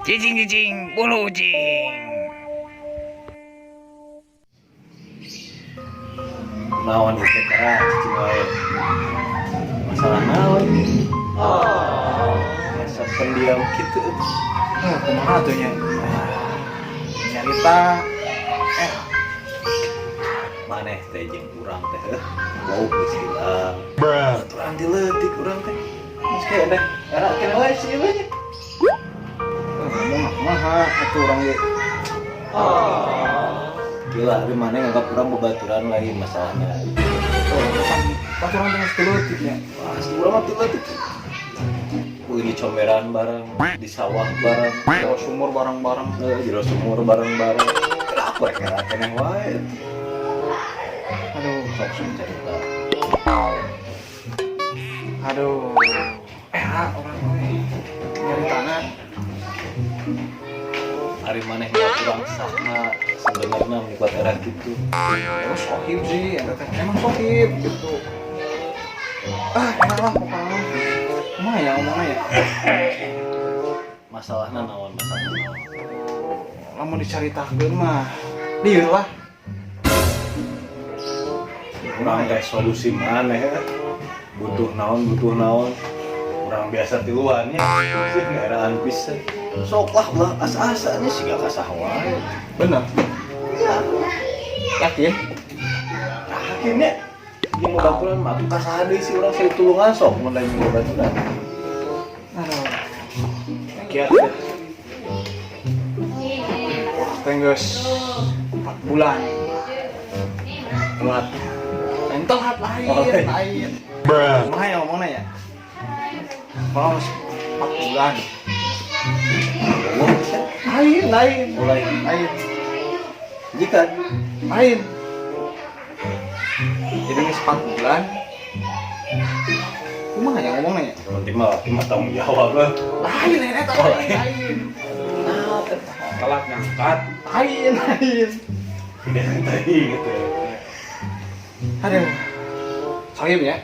Cicing bulu ucing. Naon itu keras cing wae. Masalah naon? Masa pendiam kitu. Kumaha tuh nya? Nyarita Maneh teh jeung urang teh bau geus hilang. Aturan dileutik urang teh. Geus kae dah. Era kenal wae sih we nya. ngomong kumaha atuh urang ge. Gila, ari maneh nganggap urang babaturan lain masalahnya. Baturan teh leutik nya. Wah, urang mah dileutik. Ini comberan bareng, di sawah bareng, Jero sumur bareng-bareng. jero sumur bareng-bareng. Kenapa kira keneh wae? Aduh, Sok cerita. aduh. Orang we. Nyaritana Ari maneh nggak kurang sahna sebenarnya buat era gitu. terus sohib sih, eta teh emang sohib gitu. Enak lah pokoknya. Kumaha ya ngomongnya ya? Masalahnya naon masalahnya? Lamun dicaritakeun mah dieu lah. Kurang teh solusi maneh ya. Butuh naon. Kurang biasa tiluan nya. Sih ngaraan pisan. Sok lah asa-asanya sih gak kasah wae. Bener. Yakin? Akhirnya yang babaturan mah kasah deui si urang saya tulungan sok mun lain babaturan. Aduh. Kiat deh. Tenggeus 4 bulan. Kuat. Entar hat lain. Kumaha ya ngomongna ya? Kalau 4 bulan. Lain. Mulai jika Lain. Jadi geus 4 bulan. Kumaha ya ngomongna ya? nanti mah tanggung jawab lah. Lain eta lain. Telat ngangkat. Lain. Tidak tadi gitu. Aduh. Sohib ya.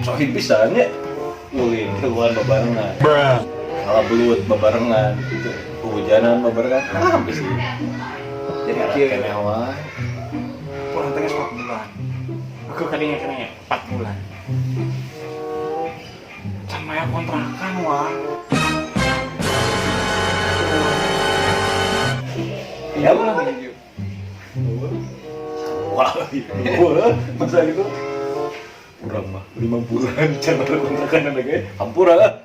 Sohib pisan nya. Ulin keluar babarengan. Kalau belut babarengan itu hujanan babarengan habis sih. Jadi Karena kieu keneh wae. urang teh geus 4 bulan. Aku kadinya 4 bulan. Can maya kontrakan wah. Ya Ulah ulah. gitu. Wah, wah, masa gitu? Kurang mah 5 bulan can ada kontrakan ada ge. Hampura lah.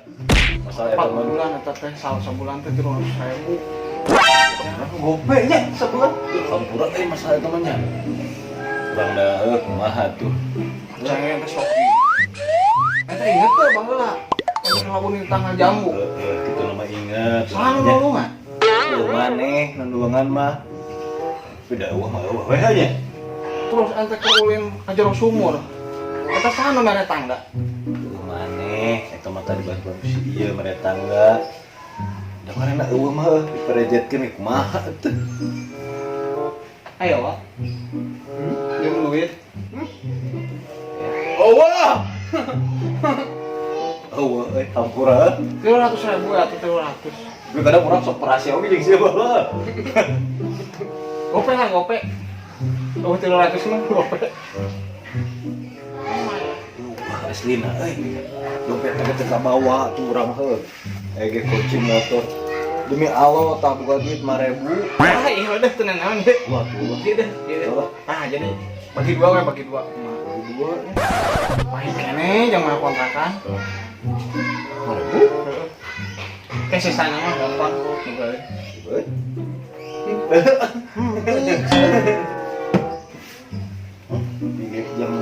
Masalah 4 eta mah bulan eta teh sabulan teh 300.000. gope nya sebulan. Hampura teh masalah eta mah nya. Kurang dah kumaha tuh. Saya teh sok. Eta inget teh baheula. Anu ngabun di tangga jambu. Itu nama ingat. Salah lu mah. Maneh nandungan mah. Beda mah we nya. Terus ente keulin ka jero sumur. Eta saha mere tangga? Maneh eta mah tadi bantuan si ieu mere tangga. Da marana eueuh mah diperejetkeun kumaha teh. Ayo wa. Jeung duit. Allah. Oh, hampura. 300.000 atau 300. Gue kadang orang sok perasi oke jeung siapa lah. Gope lah gope. Oh 300 mah gope. Aslina dompet teh ka bawa tuh urang heuh. Ege coaching motor. Demi Allah tah buka duit 5.000. Ah iya udah tenan naon deh. Wah, tuh. Iya deh. Jadi bagi dua. Dua. Pahit kene jeung mah kontrakan. 5.000. Kayak sisanya mah gampang. Yang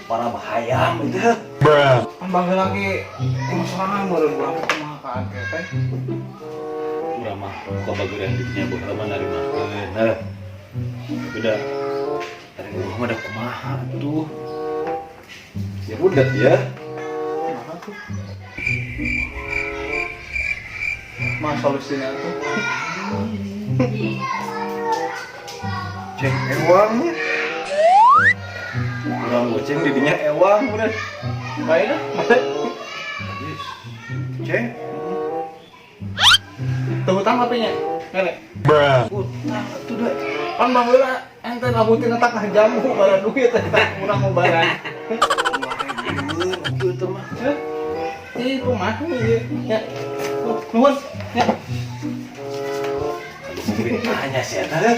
para bahaya itu. Kan baheula lagi masalah meureun urang kumaha ka ake teh. Urang mah buka bageran duitnya baheula mah narimakeun. Nah. Udah. Dari urang mah da kumaha tuh. Ya udah ya. Kumaha tuh? Mas solusinya tuh. Ceng ewangnya. Urang goceng didinya ewang bener. Baik dah, baik. Ceng. Tuh hutang HP-nya. Ngelek. Hutang tuh deh. Kan baheula ente ngabutin eta ka jamu bala duit eta urang mau barang. Itu mah. Itu mah ya. Nuhun ya. Tanya sih eta.